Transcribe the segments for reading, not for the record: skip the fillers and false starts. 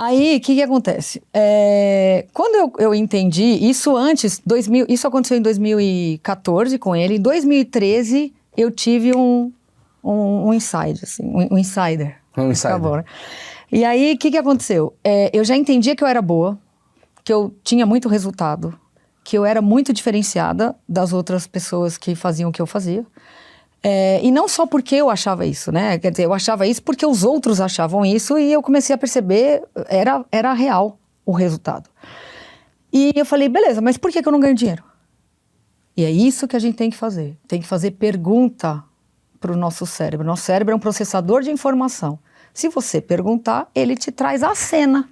Aí, o que acontece? Quando eu entendi, isso isso aconteceu em 2014 com ele. Em 2013, eu tive um insight, assim, um insider. Um insider. Acabou, né? E aí, o que aconteceu? Eu já entendia que eu era boa, que eu tinha muito resultado, que eu era muito diferenciada das outras pessoas que faziam o que eu fazia. E não só porque eu achava isso, né? Quer dizer, eu achava isso porque os outros achavam isso e eu comecei a perceber, era real o resultado. E eu falei, beleza, mas por que eu não ganho dinheiro? E é isso que a gente tem que fazer. Tem que fazer pergunta para o nosso cérebro. Nosso cérebro é um processador de informação. Se você perguntar, ele te traz a cena.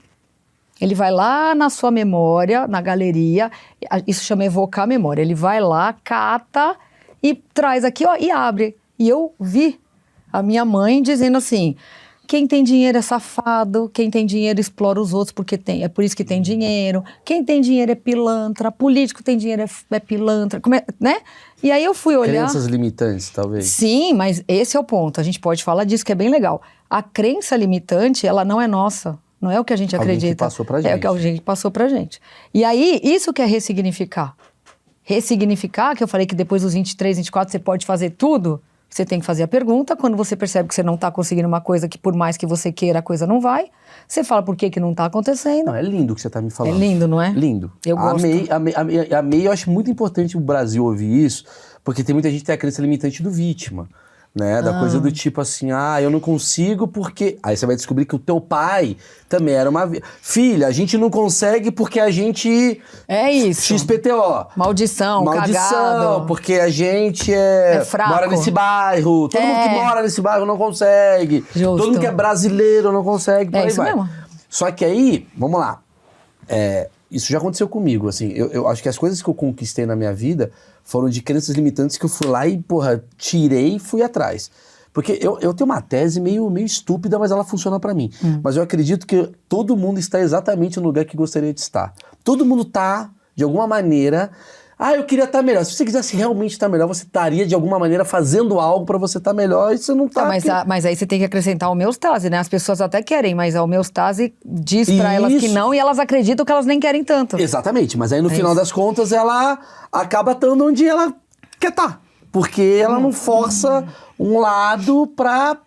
Ele vai lá na sua memória, na galeria, isso chama evocar memória. Ele vai lá, cata e traz aqui, ó, e abre. E eu vi a minha mãe dizendo assim, quem tem dinheiro é safado, quem tem dinheiro explora os outros porque tem, é por isso que tem dinheiro, quem tem dinheiro é pilantra, político tem dinheiro é pilantra, né? E aí eu fui olhar... Crenças limitantes, talvez. Sim, mas esse é o ponto, a gente pode falar disso que é bem legal. A crença limitante, ela não é nossa, não é o que a gente acredita. Alguém que passou pra gente. É o que alguém que passou pra gente. E aí, isso que é ressignificar. Ressignificar, que eu falei que depois dos 23, 24 você pode fazer tudo, você tem que fazer a pergunta. Quando você percebe que você não está conseguindo uma coisa que por mais que você queira, a coisa não vai, você fala por que não está acontecendo. Não, é lindo o que você está me falando. É lindo, não é? Lindo. Eu gosto. Amei, eu acho muito importante o Brasil ouvir isso, porque tem muita gente que tem a crença limitante do vítima. Né? Da coisa do tipo assim, eu não consigo porque... Aí você vai descobrir que o teu pai também era uma... Filha, a gente não consegue porque a gente... É isso. XPTO. Maldição, cagado. Porque a gente fraco. mora nesse bairro. Todo mundo que mora nesse bairro não consegue. Justo. Todo mundo que é brasileiro não consegue. É isso mesmo. Só que aí, vamos lá. Isso já aconteceu comigo, assim. Eu acho que as coisas que eu conquistei na minha vida foram de crenças limitantes que eu fui lá e, tirei e fui atrás. Porque eu tenho uma tese meio estúpida, mas ela funciona pra mim. Mas eu acredito que todo mundo está exatamente no lugar que gostaria de estar. Todo mundo tá, de alguma maneira... eu queria estar melhor. Se você quisesse realmente estar melhor, você estaria, de alguma maneira, fazendo algo pra você estar melhor e você não tá... Mas aí você tem que acrescentar a homeostase, né? As pessoas até querem, mas a homeostase diz pra elas que não e elas acreditam que elas nem querem tanto. Exatamente, mas aí no final das contas ela acaba estando onde ela quer estar. Porque ela não força um lado pra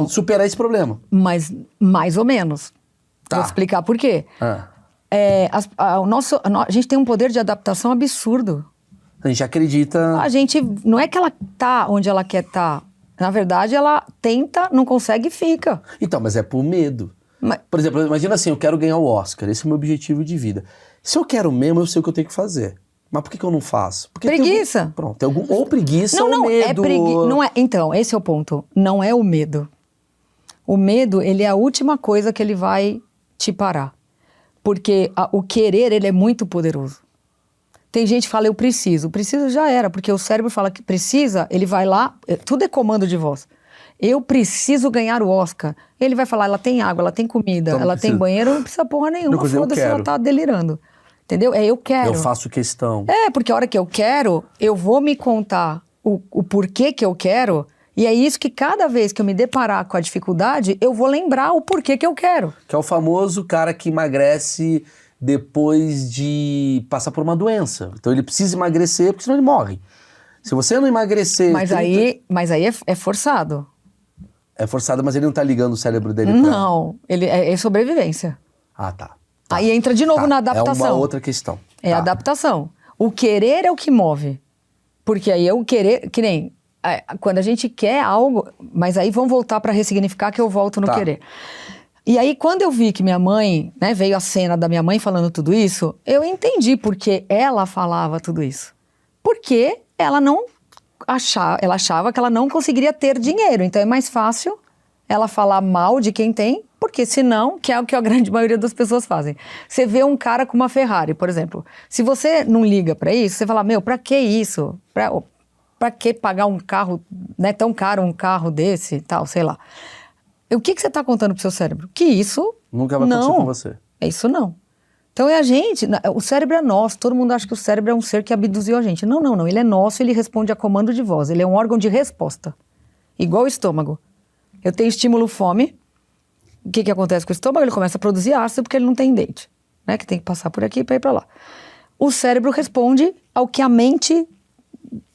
superar esse problema. Mas mais ou menos. Tá. Vou explicar por quê. A gente tem um poder de adaptação absurdo. A gente acredita... Não é que ela tá onde ela quer estar. Na verdade, ela tenta, não consegue e fica. Então, mas é por medo. Por exemplo, imagina assim, eu quero ganhar o Oscar. Esse é o meu objetivo de vida. Se eu quero mesmo, eu sei o que eu tenho que fazer. Mas por que eu não faço? Porque preguiça. Tem ou preguiça ou medo. Não é. Então, esse é o ponto. Não é o medo. O medo, ele é a última coisa que ele vai te parar. Porque o querer, ele é muito poderoso. Tem gente que fala, eu preciso. Preciso já era, porque o cérebro fala que precisa, ele vai lá, tudo é comando de voz. Eu preciso ganhar o Oscar. Ele vai falar, ela tem água, ela tem comida, então, ela tem banheiro, não precisa porra nenhuma. Foda-se, ela tá delirando. Entendeu? Eu quero. Eu faço questão. Porque a hora que eu quero, eu vou me contar o porquê que eu quero. E é isso que cada vez que eu me deparar com a dificuldade, eu vou lembrar o porquê que eu quero. Que é o famoso cara que emagrece depois de passar por uma doença. Então ele precisa emagrecer, porque senão ele morre. Se você não emagrecer... Mas aí é forçado. É forçado, mas ele não tá ligando o cérebro dele pra... Não, ele é sobrevivência. Tá. Aí entra de novo na adaptação. É uma outra questão. É a adaptação. O querer é o que move. Porque aí o querer... Que nem... Quando a gente quer algo... Mas aí vamos voltar para ressignificar que eu volto no querer. E aí quando eu vi que minha mãe... Né, veio a cena da minha mãe falando tudo isso, eu entendi porque ela falava tudo isso. Porque ela achava que ela não conseguiria ter dinheiro. Então é mais fácil ela falar mal de quem tem, porque senão, que é o que a grande maioria das pessoas fazem. Você vê um cara com uma Ferrari, por exemplo. Se você não liga pra isso, você fala, pra que isso? Pra que pagar um carro, né, tão caro um carro desse e tal, sei lá. O que você tá contando pro seu cérebro? Que isso nunca vai acontecer com você. É isso não. Então é a gente, o cérebro é nosso, todo mundo acha que o cérebro é um ser que abduziu a gente. Não, ele é nosso, ele responde a comando de voz, ele é um órgão de resposta. Igual o estômago. Eu tenho estímulo fome, o que acontece com o estômago? Ele começa a produzir ácido porque ele não tem dente, né? Que tem que passar por aqui para ir para lá. O cérebro responde ao que a mente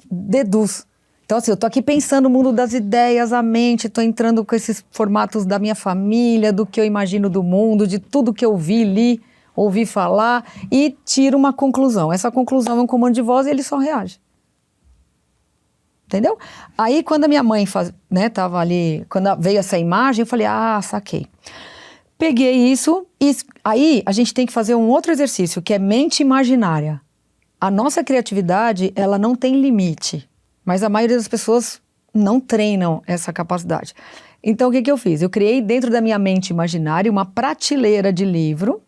deduz. Então, assim, eu tô aqui pensando no mundo das ideias, a mente, tô entrando com esses formatos da minha família, do que eu imagino do mundo, de tudo que eu vi, li, ouvi falar, e tiro uma conclusão. Essa conclusão é um comando de voz e ele só reage. Entendeu? Aí, quando a minha mãe tava ali, quando veio essa imagem, eu falei, saquei. Peguei isso e aí a gente tem que fazer um outro exercício, que é mente imaginária. A nossa criatividade, ela não tem limite. Mas a maioria das pessoas não treinam essa capacidade. Então, o que eu fiz? Eu criei dentro da minha mente imaginária uma prateleira de livro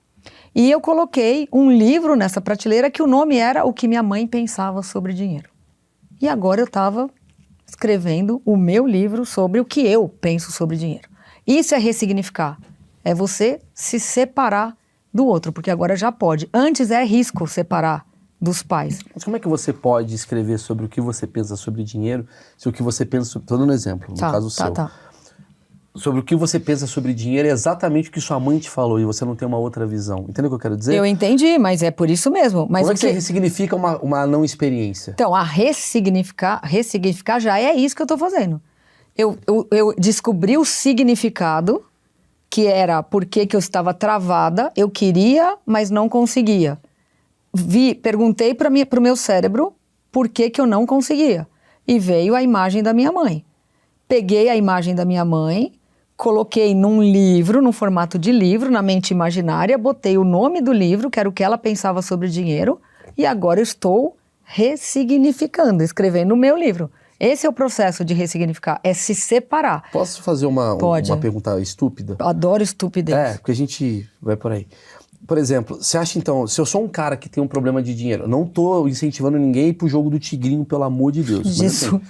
e eu coloquei um livro nessa prateleira que o nome era O que Minha Mãe Pensava sobre Dinheiro. E agora eu estava escrevendo o meu livro sobre o que eu penso sobre dinheiro. Isso é ressignificar. É você se separar do outro, porque agora já pode. Antes é risco separar dos pais. Mas como é que você pode escrever sobre o que você pensa sobre dinheiro, se o que você pensa sobre... Estou dando um exemplo, no caso seu. Sobre o que você pensa sobre dinheiro é exatamente o que sua mãe te falou e você não tem uma outra visão. Entendeu o que eu quero dizer? Eu entendi, mas é por isso mesmo. Mas como é que você ressignifica uma não experiência? Então, a ressignificar já é isso que eu estou fazendo. Eu descobri o significado, que era por que eu estava travada, eu queria, mas não conseguia. Perguntei para o meu cérebro por que eu não conseguia. E veio a imagem da minha mãe. Peguei a imagem da minha mãe, coloquei num livro, num formato de livro, na mente imaginária, botei o nome do livro, que era o que ela pensava sobre dinheiro, e agora eu estou ressignificando, escrevendo o meu livro. Esse é o processo de ressignificar, é se separar. Posso fazer uma pergunta estúpida? Adoro estupidez. Porque a gente vai por aí. Por exemplo, você acha então, se eu sou um cara que tem um problema de dinheiro, não tô incentivando ninguém a ir pro jogo do tigrinho, pelo amor de Deus. Isso.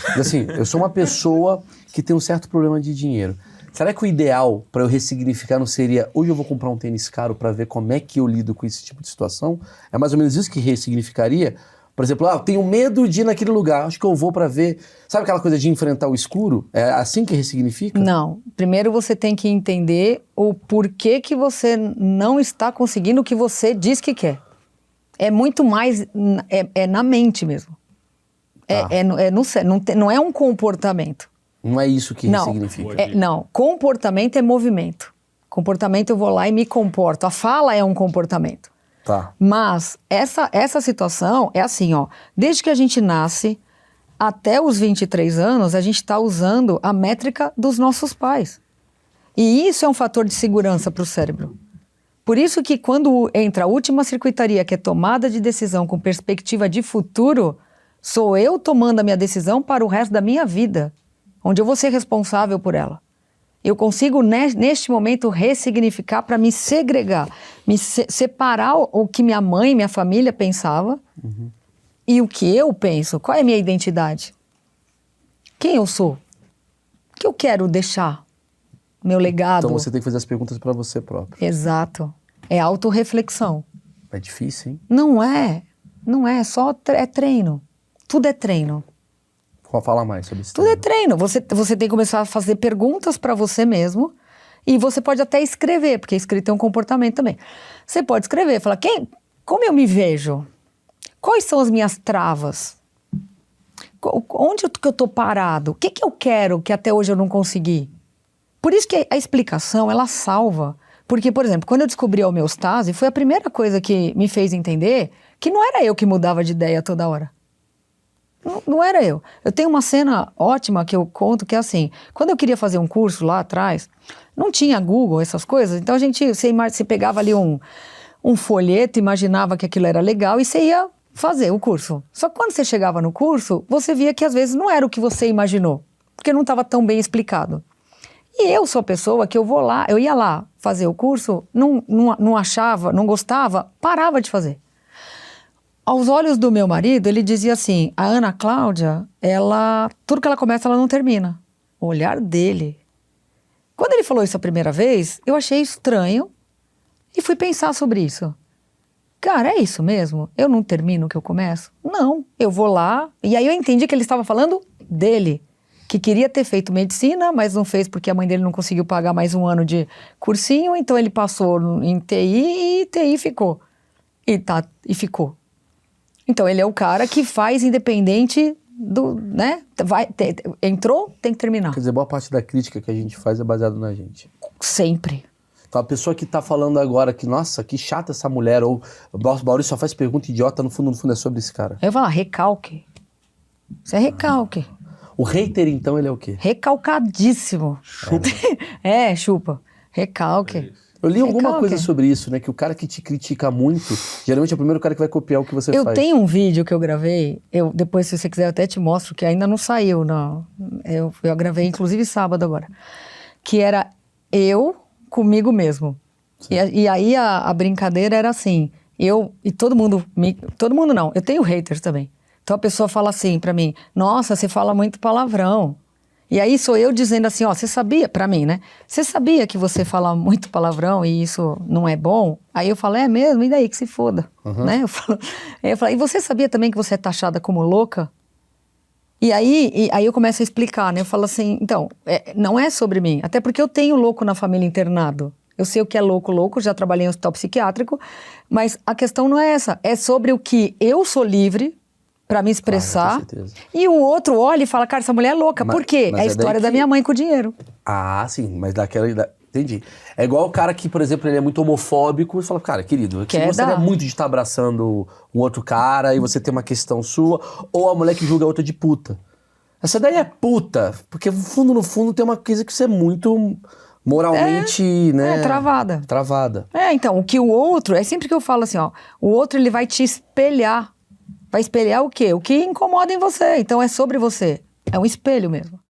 Mas assim, eu sou uma pessoa que tem um certo problema de dinheiro. Será que o ideal para eu ressignificar não seria, hoje eu vou comprar um tênis caro para ver como é que eu lido com esse tipo de situação? É mais ou menos isso que ressignificaria? Por exemplo, eu tenho medo de ir naquele lugar, acho que eu vou para ver... Sabe aquela coisa de enfrentar o escuro? É assim que ressignifica? Não. Primeiro você tem que entender o porquê que você não está conseguindo o que você diz que quer. É muito mais... É na mente mesmo. Não é um comportamento. Não é isso que ressignifica? Não. Comportamento é movimento. Comportamento eu vou lá e me comporto. A fala é um comportamento. Tá. Mas essa situação é assim, ó. Desde que a gente nasce até os 23 anos, a gente está usando a métrica dos nossos pais. E isso é um fator de segurança para o cérebro. Por isso que quando entra a última circuitaria, que é tomada de decisão com perspectiva de futuro, sou eu tomando a minha decisão para o resto da minha vida, onde eu vou ser responsável por ela. Eu consigo, neste momento, ressignificar para me segregar, me separar o que minha mãe, minha família pensava e o que eu penso. Qual é a minha identidade? Quem eu sou? O que eu quero deixar? Meu legado? Então você tem que fazer as perguntas para você próprio. Exato. É autorreflexão. É difícil, hein? Não é. Não é. Só é treino. Tudo é treino. Vou falar mais sobre isso. Tudo é treino. Você tem que começar a fazer perguntas para você mesmo e você pode até escrever, porque escrita é um comportamento também. Você pode escrever, falar, como eu me vejo? Quais são as minhas travas? Onde que eu tô parado? O que eu quero que até hoje eu não consegui? Por isso que a explicação, ela salva. Porque, por exemplo, quando eu descobri a homeostase, foi a primeira coisa que me fez entender que não era eu que mudava de ideia toda hora. Não era eu. Eu tenho uma cena ótima que eu conto, que é assim, quando eu queria fazer um curso lá atrás, não tinha Google, essas coisas, então você pegava ali um folheto, imaginava que aquilo era legal e você ia fazer o curso. Só que quando você chegava no curso, você via que às vezes não era o que você imaginou, porque não estava tão bem explicado. E eu sou a pessoa que eu ia lá fazer o curso, não achava, não gostava, parava de fazer. Aos olhos do meu marido, ele dizia assim, a Ana Cláudia, tudo que ela começa, ela não termina. O olhar dele. Quando ele falou isso a primeira vez, eu achei estranho e fui pensar sobre isso. Cara, é isso mesmo? Eu não termino o que eu começo? Não, eu vou lá. E aí eu entendi que ele estava falando dele. que queria ter feito medicina, mas não fez porque a mãe dele não conseguiu pagar mais um ano de cursinho, então ele passou em TI e TI ficou. E ficou. Então ele é o cara que faz independente do, né? Entrou, tem que terminar. Quer dizer, boa parte da crítica que a gente faz é baseada na gente. Sempre. Então a pessoa que tá falando agora que, nossa, que chata essa mulher, ou o Maurício só faz pergunta idiota, no fundo é sobre esse cara. Eu vou falar, recalque. Isso é recalque. O hater, então, ele é o quê? Recalcadíssimo. Chupa. Chupa. Recalque. Eu li alguma Recalque. coisa sobre isso, né? Que o cara que te critica muito, geralmente é o primeiro cara que vai copiar o que você Eu faz. tenho um vídeo que eu gravei, depois, se você quiser, eu até te mostro, que ainda não saiu. Eu gravei, inclusive, sábado agora. Que era eu comigo mesmo. E aí a brincadeira era assim, e todo mundo não, eu tenho haters também. Então a pessoa fala assim pra mim, nossa, você fala muito palavrão. E aí sou eu dizendo assim, ó, você sabia, pra mim, né? Você sabia que você fala muito palavrão e isso não é bom? Aí eu falo, é mesmo? E daí que se foda, né? Eu falo, e você sabia também que você é taxada como louca? E aí eu começo a explicar, né? Eu falo assim, então, não é sobre mim. Até porque eu tenho louco na família internado. Eu sei o que é louco, já trabalhei em hospital psiquiátrico. Mas a questão não é essa. É sobre o que eu sou livre pra me expressar. Com certeza. E o outro olha e fala, cara, essa mulher é louca. Por quê? mas É a é história daí da que- minha mãe com o dinheiro. Ah, sim, mas daquela... Entendi. É igual o cara que, por exemplo, ele é muito homofóbico e fala, cara, querido, você Quer gostaria dar. muito de estar abraçando um outro cara e você tem uma questão sua, ou a mulher que julga a outra de puta. Essa daí é puta, porque no fundo tem uma coisa que você é muito moralmente, né? Travada. Travada. Então, o que o outro, é sempre que eu falo assim, ó, o outro ele vai te espelhar. Vai espelhar o quê? O que incomoda em você. Então é sobre você. É um espelho mesmo.